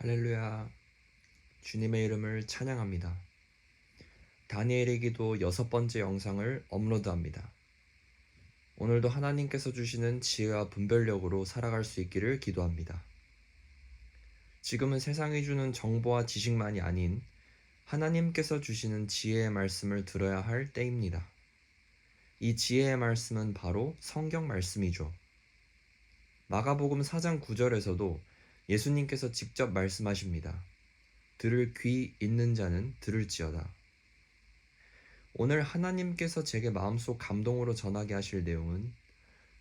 할렐루야. 주님의 이름을 찬양합니다. 다니엘의 기도 6번째 영상을 업로드합니다. 오늘도 하나님께서 주시는 지혜와 분별력으로 살아갈 수 있기를 기도합니다. 지금은 세상이 주는 정보와 지식만이 아닌 하나님께서 주시는 지혜의 말씀을 들어야 할 때입니다. 이 지혜의 말씀은 바로 성경 말씀이죠. 마가복음 4장 9절에서도 예수님께서 직접 말씀하십니다. 들을 귀 있는 자는 들을지어다. 오늘 하나님께서 제게 마음속 감동으로 전하게 하실 내용은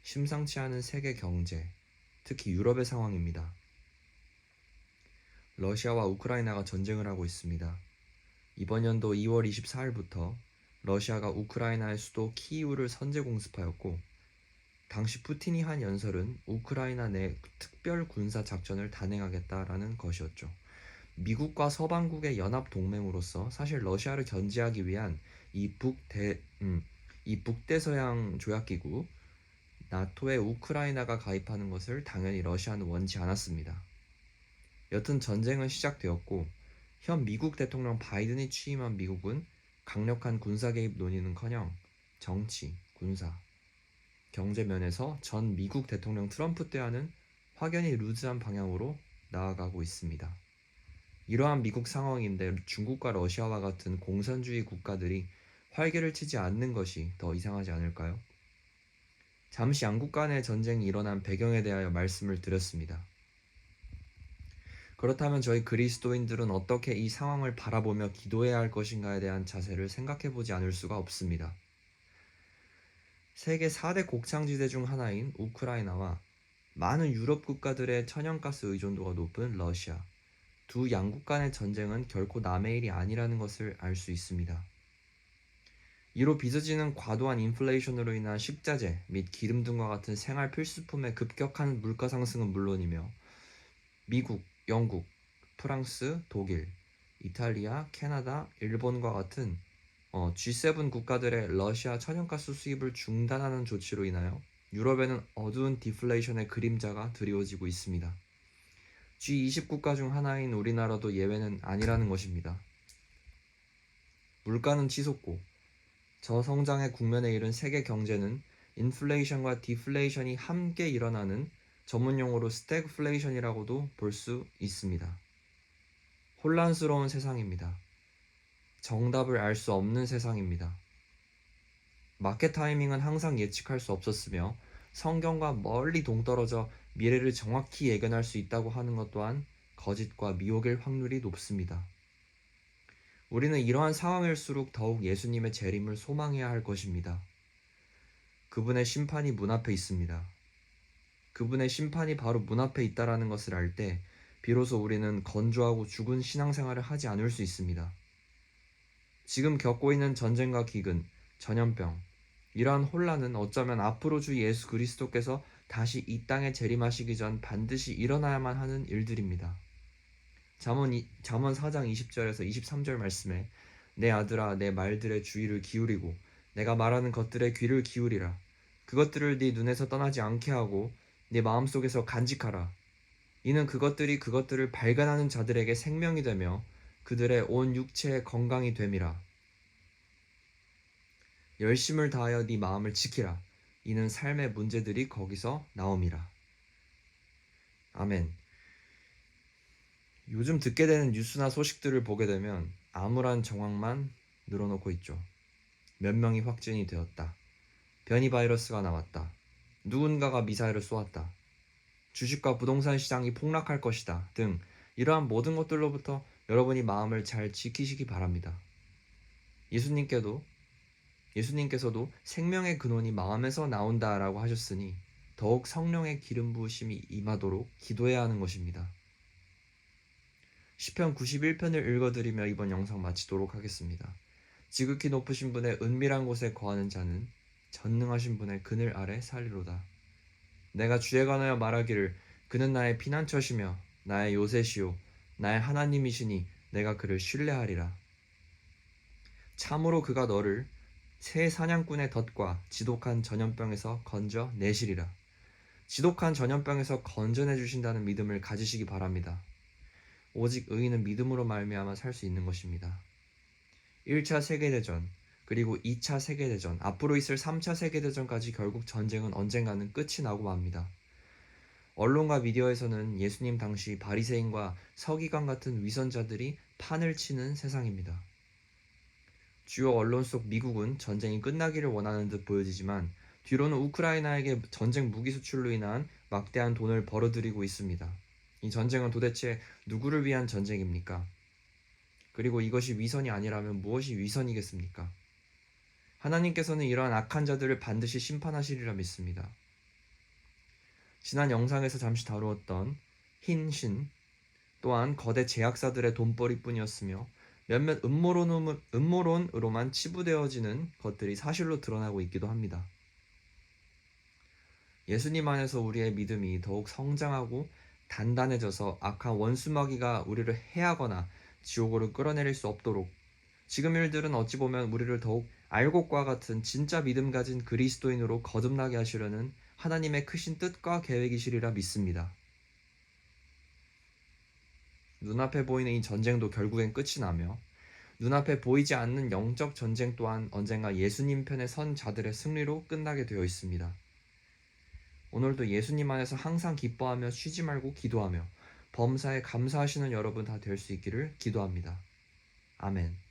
심상치 않은 세계 경제, 특히 유럽의 상황입니다. 러시아와 우크라이나가 전쟁을 하고 있습니다. 이번 연도 2월 24일부터 러시아가 우크라이나의 수도 키이우를 선제 공습하였고, 당시 푸틴이 한 연설은 우크라이나 내 특별 군사 작전을 단행하겠다라는 것이었죠. 미국과 서방국의 연합 동맹으로서 사실 러시아를 견제하기 위한 이 북대서양 조약기구 나토에 우크라이나가 가입하는 것을 당연히 러시아는 원치 않았습니다. 여튼 전쟁은 시작되었고, 현 미국 대통령 바이든이 취임한 미국은 강력한 군사 개입 논의는커녕 정치, 군사, 경제 면에서 전 미국 대통령 트럼프 때와는 확연히 루즈한 방향으로 나아가고 있습니다. 이러한 미국 상황인데 중국과 러시아와 같은 공산주의 국가들이 활개를 치지 않는 것이 더 이상하지 않을까요? 잠시 양국 간의 전쟁이 일어난 배경에 대하여 말씀을 드렸습니다. 그렇다면 저희 그리스도인들은 어떻게 이 상황을 바라보며 기도해야 할 것인가에 대한 자세를 생각해 보지 않을 수가 없습니다. 세계 4대 곡창지대 중 하나인 우크라이나와 많은 유럽 국가들의 천연가스 의존도가 높은 러시아, 두 양국 간의 전쟁은 결코 남의 일이 아니라는 것을 알 수 있습니다. 이로 빚어지는 과도한 인플레이션으로 인한 식자재 및 기름 등과 같은 생활 필수품의 급격한 물가 상승은 물론이며 미국, 영국, 프랑스, 독일, 이탈리아, 캐나다, 일본과 같은 G7 국가들의 러시아 천연가스 수입을 중단하는 조치로 인하여 유럽에는 어두운 디플레이션의 그림자가 드리워지고 있습니다. G20 국가 중 하나인 우리나라도 예외는 아니라는 것입니다. 물가는 치솟고 저성장의 국면에 이른 세계 경제는 인플레이션과 디플레이션이 함께 일어나는 전문용어로 스태그플레이션이라고도 볼 수 있습니다. 혼란스러운 세상입니다. 정답을 알 수 없는 세상입니다. 마켓 타이밍은 항상 예측할 수 없었으며 성경과 멀리 동떨어져 미래를 정확히 예견할 수 있다고 하는 것 또한 거짓과 미혹일 확률이 높습니다. 우리는 이러한 상황일수록 더욱 예수님의 재림을 소망해야 할 것입니다. 그분의 심판이 문 앞에 있습니다. 그분의 심판이 바로 문 앞에 있다라는 것을 알 때 비로소 우리는 건조하고 죽은 신앙생활을 하지 않을 수 있습니다. 지금 겪고 있는 전쟁과 기근, 전염병, 이러한 혼란은 어쩌면 앞으로 주 예수 그리스도께서 다시 이 땅에 재림하시기 전 반드시 일어나야만 하는 일들입니다. 잠언 4장 20절에서 23절 말씀에 내 아들아 내 말들의 주의를 기울이고 내가 말하는 것들에 귀를 기울이라. 그것들을 네 눈에서 떠나지 않게 하고 네 마음속에서 간직하라. 이는 그것들을 발견하는 자들에게 생명이 되며 그들의 온 육체의 건강이 됨이라. 열심을 다하여 네 마음을 지키라. 이는 삶의 문제들이 거기서 나옴이라. 아멘. 요즘 듣게 되는 뉴스나 소식들을 보게 되면 암울한 정황만 늘어놓고 있죠. 몇 명이 확진이 되었다. 변이 바이러스가 나왔다. 누군가가 미사일을 쏘았다. 주식과 부동산 시장이 폭락할 것이다. 등 이러한 모든 것들로부터 여러분이 마음을 잘 지키시기 바랍니다. 예수님께서도 생명의 근원이 마음에서 나온다라고 하셨으니 더욱 성령의 기름 부으심이 임하도록 기도해야 하는 것입니다. 시편 91편을 읽어드리며 이번 영상 마치도록 하겠습니다. 지극히 높으신 분의 은밀한 곳에 거하는 자는 전능하신 분의 그늘 아래 살리로다. 내가 주에 관하여 말하기를 그는 나의 피난처시며 나의 요새시요 나의 하나님이시니 내가 그를 신뢰하리라. 참으로 그가 너를 새 사냥꾼의 덫과 지독한 전염병에서 건져 내시리라. 지독한 전염병에서 건져내 주신다는 믿음을 가지시기 바랍니다. 오직 의인은 믿음으로 말미암아 살 수 있는 것입니다. 1차 세계대전, 그리고 2차 세계대전, 앞으로 있을 3차 세계대전까지 결국 전쟁은 언젠가는 끝이 나고 맙니다. 언론과 미디어에서는 예수님 당시 바리새인과 서기관 같은 위선자들이 판을 치는 세상입니다. 주요 언론 속 미국은 전쟁이 끝나기를 원하는 듯 보여지지만 뒤로는 우크라이나에게 전쟁 무기 수출로 인한 막대한 돈을 벌어들이고 있습니다. 이 전쟁은 도대체 누구를 위한 전쟁입니까? 그리고 이것이 위선이 아니라면 무엇이 위선이겠습니까? 하나님께서는 이러한 악한 자들을 반드시 심판하시리라 믿습니다. 지난 영상에서 잠시 다루었던 흰 신 또한 거대 제약사들의 돈벌이뿐이었으며 몇몇 음모론으로만 치부되어지는 것들이 사실로 드러나고 있기도 합니다. 예수님 안에서 우리의 믿음이 더욱 성장하고 단단해져서 악한 원수마귀가 우리를 해하거나 지옥으로 끌어내릴 수 없도록 지금 일들은 어찌 보면 우리를 더욱 알곡과 같은 진짜 믿음 가진 그리스도인으로 거듭나게 하시려는 하나님의 크신 뜻과 계획이시리라 믿습니다. 눈앞에 보이는 이 전쟁도 결국엔 끝이 나며 눈앞에 보이지 않는 영적 전쟁 또한 언젠가 예수님 편에 선 자들의 승리로 끝나게 되어 있습니다. 오늘도 예수님 안에서 항상 기뻐하며 쉬지 말고 기도하며 범사에 감사하시는 여러분 다 될 수 있기를 기도합니다. 아멘.